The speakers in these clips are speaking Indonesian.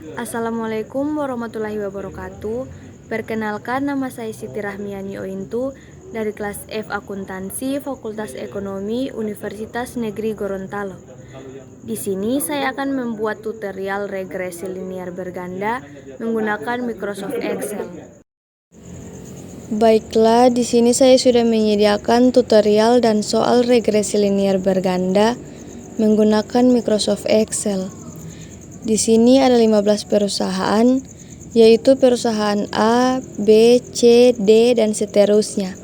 Assalamualaikum warahmatullahi wabarakatuh. Perkenalkan, nama saya Siti Rahmiani Ointu dari kelas F Akuntansi Fakultas Ekonomi Universitas Negeri Gorontalo. Di sini saya akan membuat tutorial regresi linear berganda menggunakan Microsoft Excel. Baiklah, di sini saya sudah menyediakan tutorial dan soal regresi linear berganda menggunakan Microsoft Excel. Di sini ada 15 perusahaan, yaitu perusahaan A, B, C, D, dan seterusnya.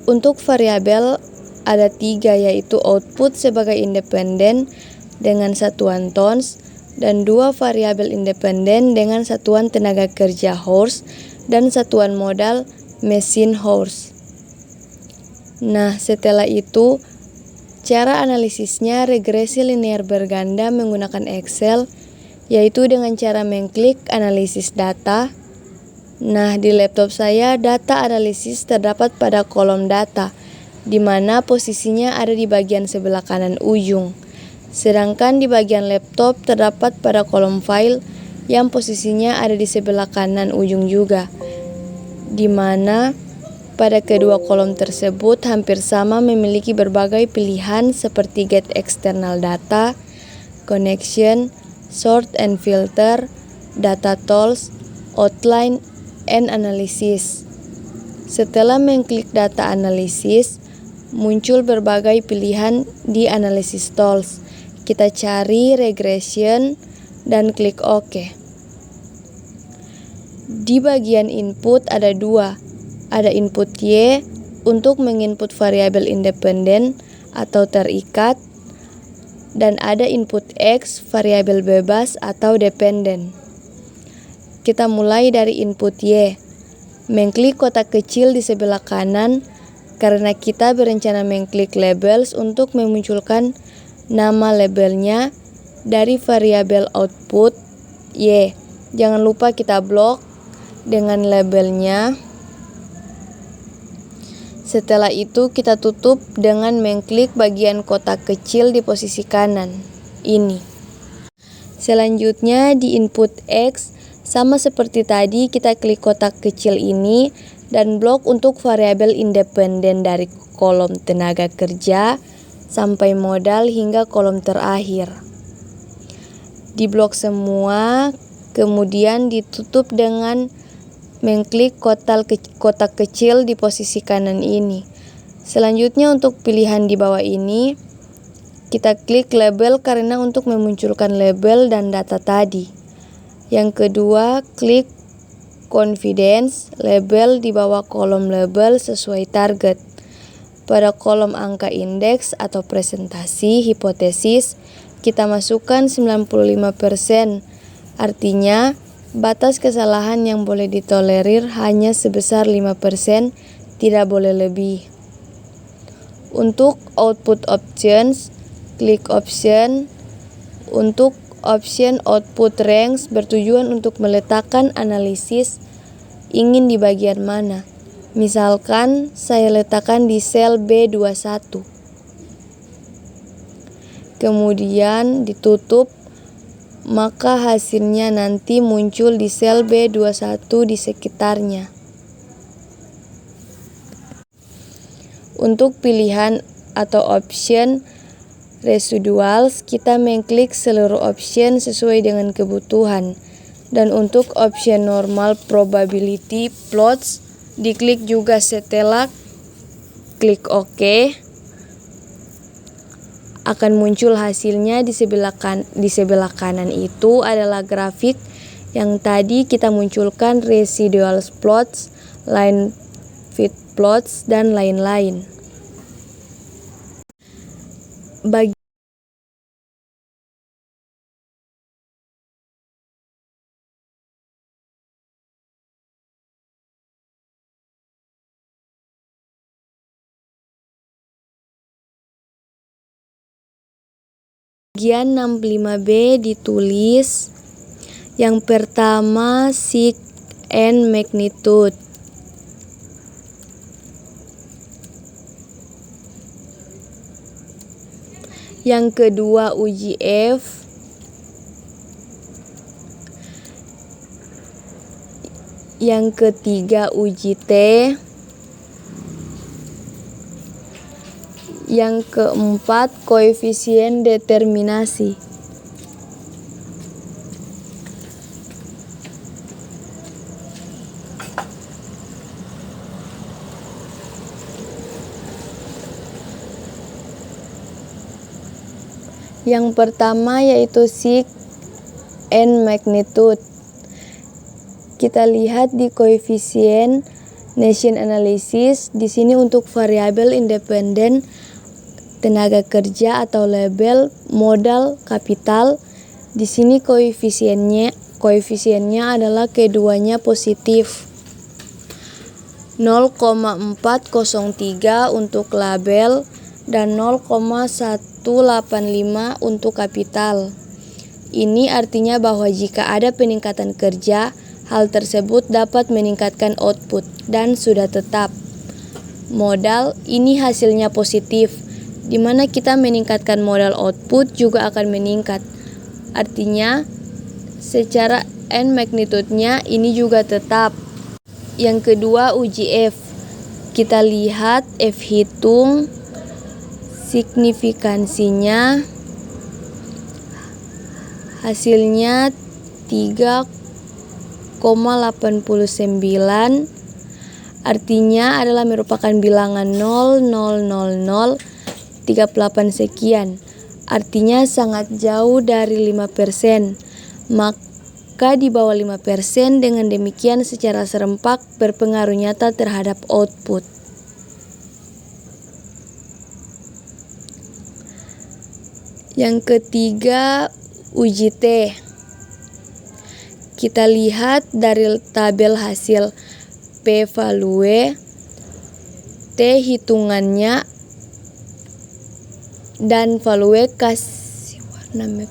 Untuk variabel ada 3, yaitu output sebagai independen dengan satuan tons, dan 2 variabel independen dengan satuan tenaga kerja horse dan satuan modal mesin horse. Nah, setelah itu, cara analisisnya regresi linear berganda menggunakan Excel, yaitu dengan cara mengklik analisis data. Nah, di laptop saya data analisis terdapat pada kolom data, di mana posisinya ada di bagian sebelah kanan ujung. Sedangkan di bagian laptop terdapat pada kolom file yang posisinya ada di sebelah kanan ujung juga, di mana pada kedua kolom tersebut hampir sama memiliki berbagai pilihan seperti get external data, connection, sort and filter, data tools, outline, and analysis. Setelah mengklik data analisis, muncul berbagai pilihan di analysis tools. Kita cari regression dan klik OK. Di bagian input ada 2. Ada input Y untuk menginput variabel independen atau terikat, dan ada input X, variabel bebas atau dependen. Kita mulai dari input Y. Mengklik kotak kecil di sebelah kanan karena kita berencana mengklik labels untuk memunculkan nama labelnya dari variabel output Y. Jangan lupa kita blok dengan labelnya. Setelah itu kita tutup dengan mengklik bagian kotak kecil di posisi kanan ini. Selanjutnya di input X, sama seperti tadi kita klik kotak kecil ini dan blok untuk variabel independen dari kolom tenaga kerja sampai modal hingga kolom terakhir. Diblok semua, kemudian ditutup dengan mengklik kotak kecil di posisi kanan ini. Selanjutnya untuk pilihan di bawah ini, kita klik label karena untuk memunculkan label dan data tadi. Yang kedua, klik confidence label di bawah kolom label sesuai target. Pada kolom angka indeks atau presentasi hipotesis, kita masukkan 95%. Artinya, batas kesalahan yang boleh ditolerir hanya sebesar 5%, tidak boleh lebih. Untuk output options, klik option. Untuk option output range bertujuan untuk meletakkan analisis ingin di bagian mana. Misalkan saya letakkan di sel B21. Kemudian ditutup, maka hasilnya nanti muncul di sel B21 di sekitarnya. Untuk pilihan atau option residuals, kita mengklik seluruh option sesuai dengan kebutuhan. Dan untuk option normal probability plots, diklik juga setelah klik OK. Akan muncul hasilnya di sebelah kanan itu adalah grafik yang tadi kita munculkan, residual plots, line fit plots, dan lain-lain. Bagian 65B ditulis yang pertama sig and magnitude. Yang kedua uji F. Yang ketiga uji T. Yang keempat koefisien determinasi. Yang pertama yaitu sig n magnitude. Kita lihat di koefisien Nash analysis. Di sini untuk variabel independen tenaga kerja atau label, modal, kapital. Di sini koefisiennya adalah keduanya positif. 0,403 untuk label dan 0,185 untuk kapital. Ini artinya bahwa jika ada peningkatan kerja, hal tersebut dapat meningkatkan output dan sudah tetap. Modal ini hasilnya positif, di mana kita meningkatkan modal, output juga akan meningkat. Artinya secara n magnitude-nya ini juga tetap. Yang kedua uji F. Kita lihat F hitung signifikansinya, hasilnya 3,89, artinya adalah merupakan bilangan 0,000 38 sekian, artinya sangat jauh dari 5%. Maka di bawah 5%, dengan demikian secara serempak berpengaruh nyata terhadap output. Yang ketiga uji T. Kita lihat dari tabel hasil P value, T hitungannya, dan value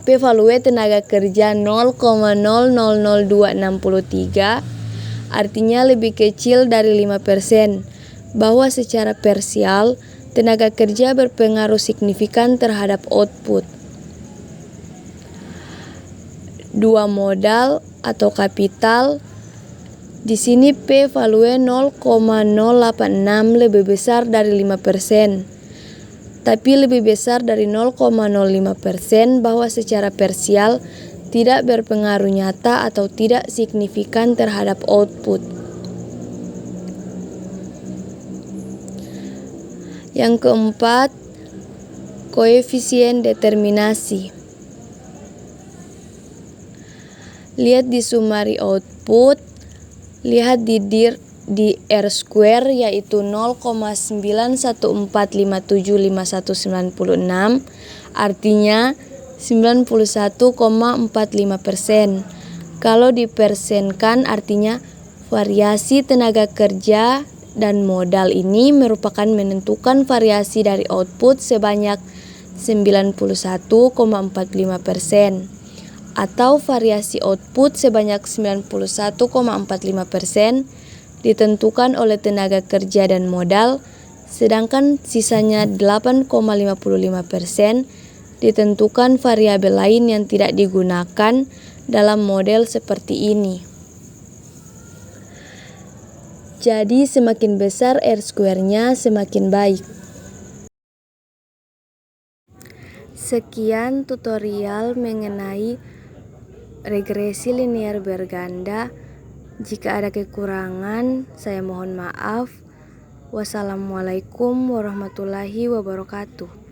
P value tenaga kerja 0,000263, artinya lebih kecil dari 5%, bahwa secara parsial tenaga kerja berpengaruh signifikan terhadap output. Dua modal atau kapital. Di sini P value 0,086 lebih besar dari 5%. Tapi lebih besar dari 0,05%, bahwa secara parsial tidak berpengaruh nyata atau tidak signifikan terhadap output. Yang keempat, koefisien determinasi. Lihat di summary output, lihat di R square yaitu 0,914575196, artinya 91,45%. Kalau dipersenkan artinya variasi tenaga kerja dan modal ini merupakan menentukan variasi dari output sebanyak 91,45%. Atau variasi output sebanyak 91,45% ditentukan oleh tenaga kerja dan modal, sedangkan sisanya 8,55% ditentukan variabel lain yang tidak digunakan dalam model seperti ini. Jadi semakin besar R square-nya semakin baik. Sekian tutorial mengenai regresi linear berganda. Jika ada kekurangan, saya mohon maaf. Wassalamualaikum warahmatullahi wabarakatuh.